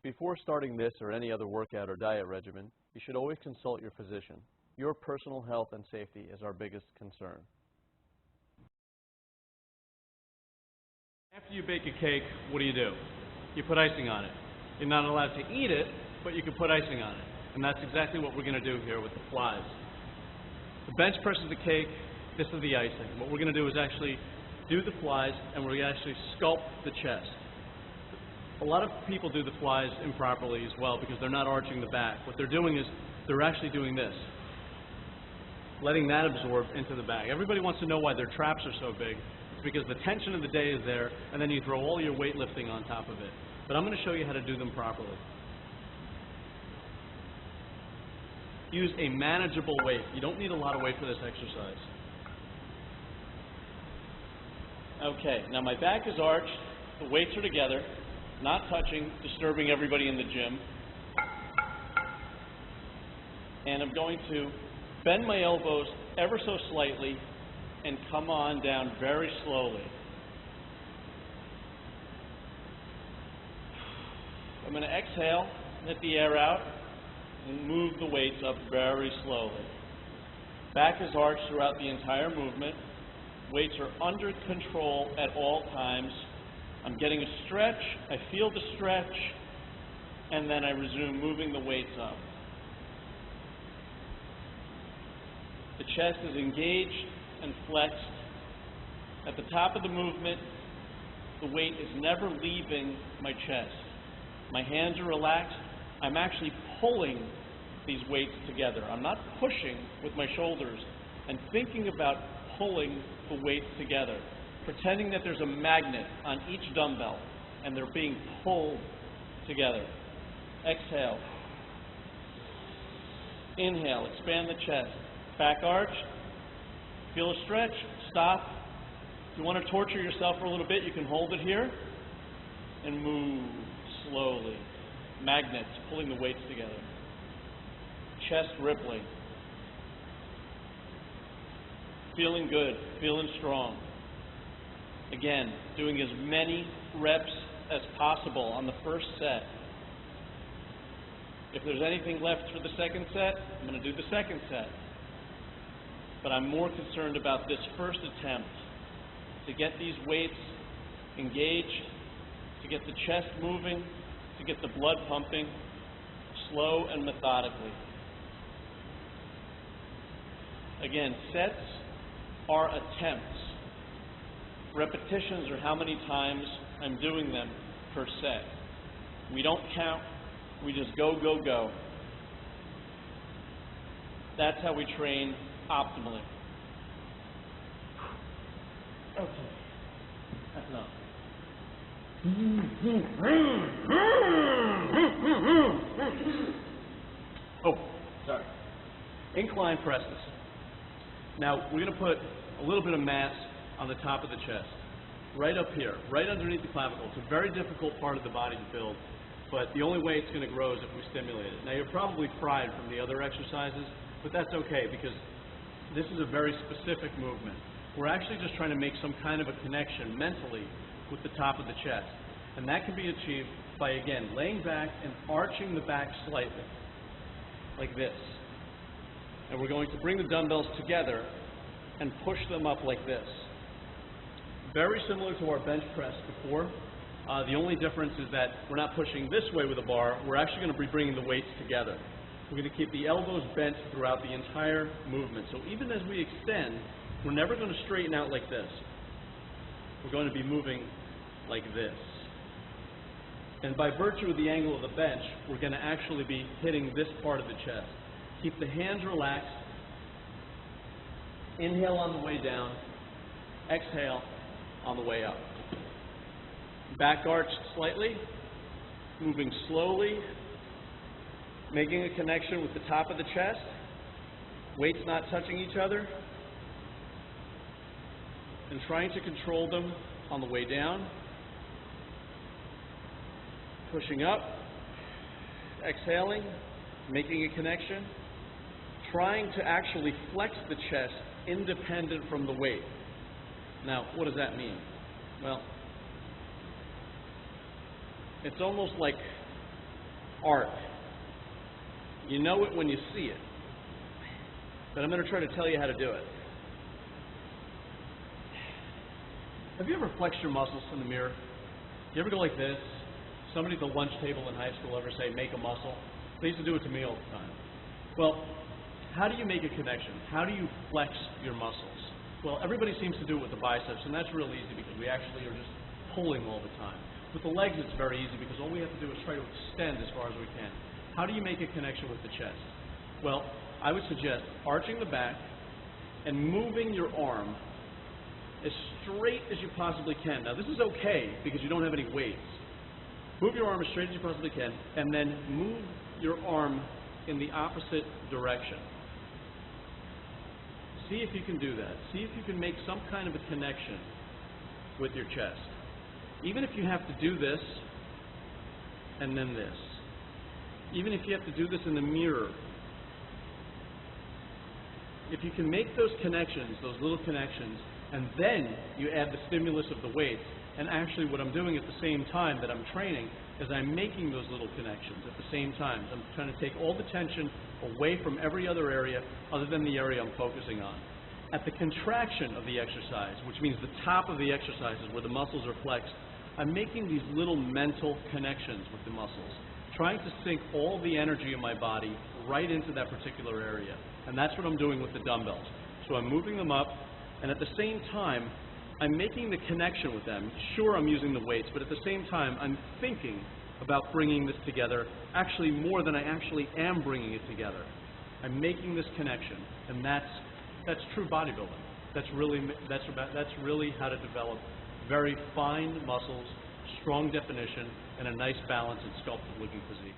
Before starting this or any other workout or diet regimen, you should always consult your physician. Your personal health and safety is our biggest concern. After you bake a cake, what do? You put icing on it. You're not allowed to eat it, but you can put icing on it. And that's exactly what we're going to do here with the flies. The bench press is the cake, this is the icing. What we're going to do is actually do the flies, and we're going to actually sculpt the chest. A lot of people do the flies improperly as well because they're not arching the back. What they're doing is they're actually doing this, letting that absorb into the back. Everybody wants to know why their traps are so big. It's because the tension of the day is there, and then you throw all your weightlifting on top of it. But I'm going to show you how to do them properly. Use a manageable weight. You don't need a lot of weight for this exercise. Okay, now my back is arched, the weights are together, not touching, disturbing everybody in the gym. And I'm going to bend my elbows ever so slightly and come on down very slowly. I'm going to exhale, let the air out, and move the weights up very slowly. Back is arched throughout the entire movement. Weights are under control at all times. I'm getting a stretch, I feel the stretch, and then I resume moving the weights up. The chest is engaged and flexed. At the top of the movement, the weight is never leaving my chest. My hands are relaxed. I'm actually pulling these weights together. I'm not pushing with my shoulders and thinking about pulling the weights together, pretending that there's a magnet on each dumbbell and they're being pulled together. Exhale. Inhale, expand the chest. Back arch. Feel a stretch. Stop. If you want to torture yourself for a little bit, you can hold it here and move slowly. Magnets pulling the weights together. Chest rippling. Feeling good, feeling strong. Again, doing as many reps as possible on the first set. If there's anything left for the second set, I'm going to do the second set. But I'm more concerned about this first attempt to get these weights engaged, to get the chest moving, to get the blood pumping, slow and methodically. Again, sets are attempts. Repetitions are how many times I'm doing them per set. We don't count, we just go, go, go. That's how we train optimally. Okay, that's enough. Oh, sorry. Incline presses. Now, we're going to put a little bit of mass on the top of the chest, right up here, right underneath the clavicle. It's a very difficult part of the body to build, but the only way it's going to grow is if we stimulate it. Now, you're probably fried from the other exercises, but that's okay because this is a very specific movement. We're actually just trying to make some kind of a connection mentally with the top of the chest, and that can be achieved by, again, laying back and arching the back slightly, like this. And we're going to bring the dumbbells together and push them up like this. Very similar to our bench press before. The only difference is that we're not pushing this way with a bar. We're actually going to be bringing the weights together. We're going to keep the elbows bent throughout the entire movement. So even as we extend, we're never going to straighten out like this. We're going to be moving like this. And by virtue of the angle of the bench, we're going to actually be hitting this part of the chest. Keep the hands relaxed. Inhale on the way down. Exhale on the way up. Back arched slightly. Moving slowly. Making a connection with the top of the chest. Weights not touching each other. And trying to control them on the way down. Pushing up. Exhaling. Making a connection. Trying to actually flex the chest independent from the weight. Now, what does that mean? Well, it's almost like art. You know it when you see it. But I'm going to try to tell you how to do it. Have you ever flexed your muscles in the mirror? You ever go like this? Somebody at the lunch table in high school ever say, make a muscle? They used to do it to me all the time. Well, how do you make a connection? How do you flex your muscles? Well, everybody seems to do it with the biceps, and that's real easy because we actually are just pulling all the time. With the legs, it's very easy because all we have to do is try to extend as far as we can. How do you make a connection with the chest? Well, I would suggest arching the back and moving your arm as straight as you possibly can. Now, this is okay because you don't have any weights. Move your arm as straight as you possibly can, and then move your arm in the opposite direction. See if you can do that. See if you can make some kind of a connection with your chest. Even if you have to do this and then this. Even if you have to do this in the mirror. If you can make those connections, those little connections, and then you add the stimulus of the weights, and actually what I'm doing at the same time that I'm training is I'm making those little connections at the same time. I'm trying to take all the tension away from every other area other than the area I'm focusing on. At the contraction of the exercise, which means the top of the exercise is where the muscles are flexed, I'm making these little mental connections with the muscles, trying to sink all the energy in my body right into that particular area. And that's what I'm doing with the dumbbells. So I'm moving them up, and at the same time, I'm making the connection with them. Sure, I'm using the weights, but at the same time, I'm thinking about bringing this together, actually more than I actually am bringing it together. I'm making this connection, and that's true bodybuilding. That's really how to develop very fine muscles, strong definition, and a nice balance and sculpted looking physique.